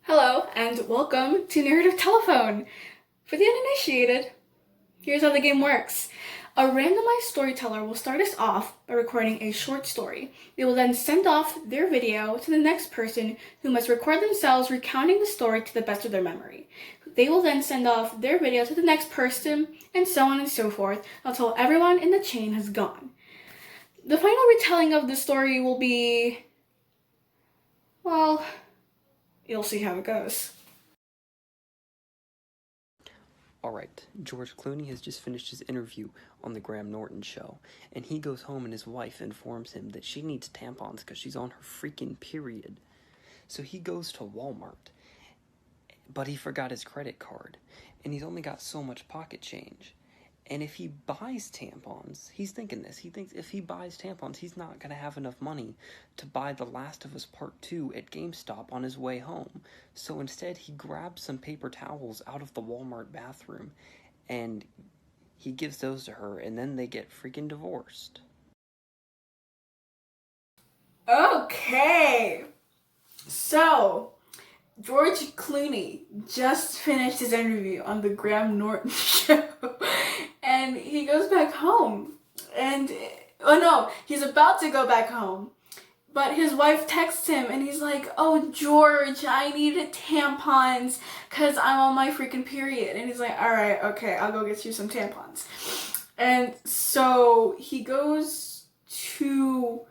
Hello, and welcome to Narrative Telephone. For the uninitiated, here's how the game works. A randomized storyteller will start us off by recording a short story. They will then send off their video to the next person who must record themselves recounting the story to the best of their memory. They will then send off their video to the next person, and so on and so forth, until everyone in the chain has gone. The final retelling of the story will be, well, you'll see how it goes. Alright, George Clooney has just finished his interview on the Graham Norton show, and he goes home and his wife informs him that she needs tampons because she's on her freaking period. So he goes to Walmart, but he forgot his credit card, and he's only got so much pocket change. And if he buys tampons, he's thinking this, he thinks if he buys tampons, he's not going to have enough money to buy The Last of Us Part 2 at GameStop on his way home. So instead, he grabs some paper towels out of the Walmart bathroom, and he gives those to her, and then they get freaking divorced. Okay, so George Clooney just finished his interview on the Graham Norton show, and he goes back home, and, oh no, he's about to go back home, but his wife texts him, and he's like, oh, George, I need tampons, because I'm on my freaking period, and he's like, alright, okay, I'll go get you some tampons, and so he goes to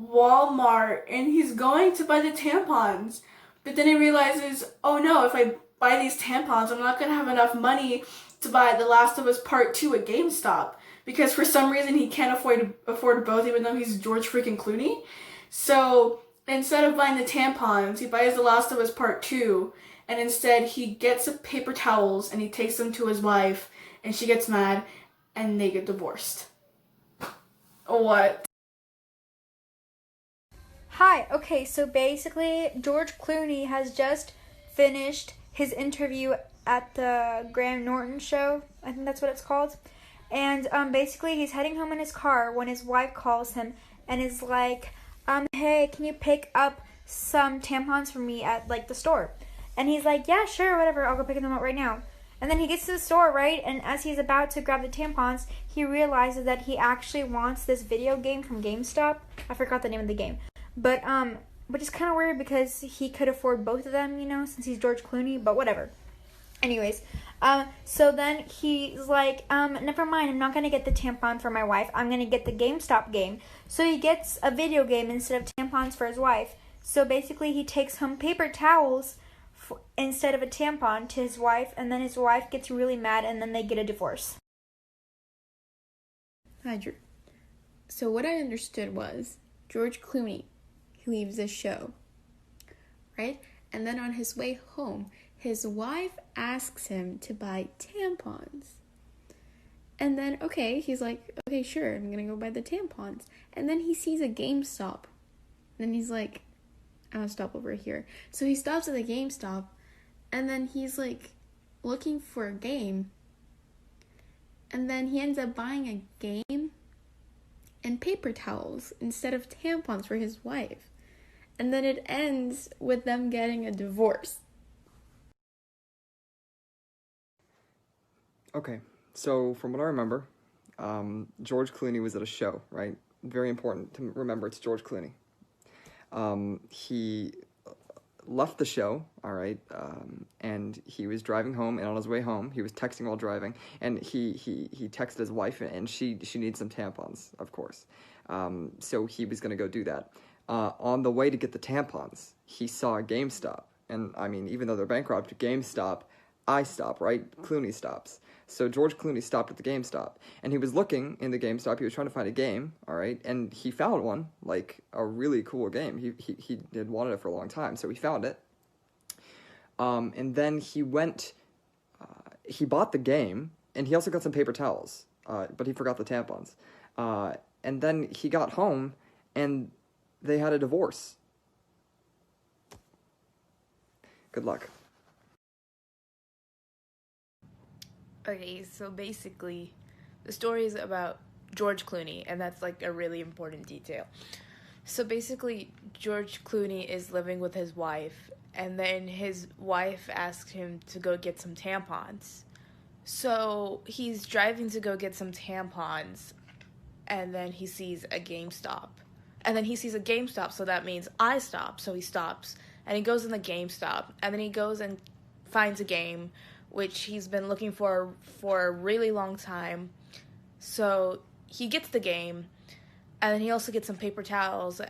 Walmart, and he's going to buy the tampons, but then he realizes, oh no, if I buy these tampons, I'm not going to have enough money to buy The Last of Us Part 2 at GameStop. Because for some reason he can't afford both, even though he's George freaking Clooney. So instead of buying the tampons, he buys The Last of Us Part 2. And instead he gets paper towels and he takes them to his wife. And she gets mad and they get divorced. What? Hi, okay, so basically George Clooney has just finished his interview at the Graham Norton show. I think that's what it's called. And basically he's heading home in his car when his wife calls him and is like, hey, can you pick up some tampons for me at like the store? And he's like, yeah, sure, whatever, I'll go pick them up right now. And then he gets to the store, right? And as he's about to grab the tampons, he realizes that he actually wants this video game from GameStop. I forgot the name of the game. But, which is kind of weird because he could afford both of them, you know, since he's George Clooney, but whatever. Anyways, so then he's like, never mind, I'm not going to get the tampon for my wife. I'm going to get the GameStop game. So he gets a video game instead of tampons for his wife. So basically he takes home paper towels instead of a tampon to his wife, and then his wife gets really mad, and then they get a divorce. Hi, Drew. So what I understood was George Clooney, he leaves the show, right? And then on his way home, his wife asks him to buy tampons. And then, okay, he's like, okay, sure, I'm gonna go buy the tampons. And then he sees a GameStop. And then he's like, I'm gonna stop over here. So he stops at the GameStop, and then he's like looking for a game. And then he ends up buying a game and paper towels instead of tampons for his wife. And then it ends with them getting a divorce. Okay, so from what I remember, George Clooney was at a show, right? Very important to remember, it's George Clooney. He left the show, all right, and he was driving home, and on his way home, he was texting while driving, and he texted his wife, and she needs some tampons, of course. So he was going to go do that. On the way to get the tampons, he saw a GameStop, and I mean, even though they're bankrupt, GameStop, I stop, right? Clooney stops. So George Clooney stopped at the GameStop, and he was looking in the GameStop. He was trying to find a game, all right, and he found one, like a really cool game. He had wanted it for a long time, so he found it. And then he went, he bought the game, and he also got some paper towels, but he forgot the tampons. And then he got home, and they had a divorce. Good luck. Okay, so basically, the story is about George Clooney, and that's like a really important detail. So basically, George Clooney is living with his wife, and then his wife asked him to go get some tampons. So he's driving to go get some tampons, and then he sees a GameStop. And then he sees a GameStop, so that means I stop. So he stops, and he goes in the GameStop, and then he goes and finds a game, which he's been looking for a really long time. So he gets the game, and then he also gets some paper towels,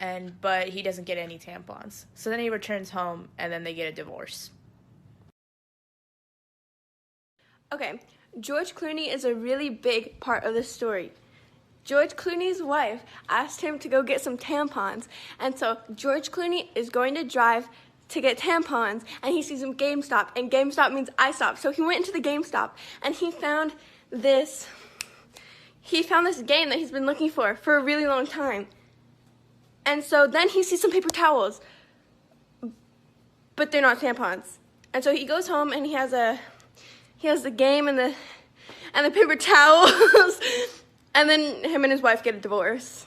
but he doesn't get any tampons. So then he returns home, and then they get a divorce. Okay, George Clooney is a really big part of the story. George Clooney's wife asked him to go get some tampons, and so George Clooney is going to drive to get tampons, and he sees some GameStop, and GameStop means I stop. So he went into the GameStop, and he found this game that he's been looking for a really long time. And so then he sees some paper towels, but they're not tampons. And so he goes home, and he has the game and the paper towels, and then him and his wife get a divorce.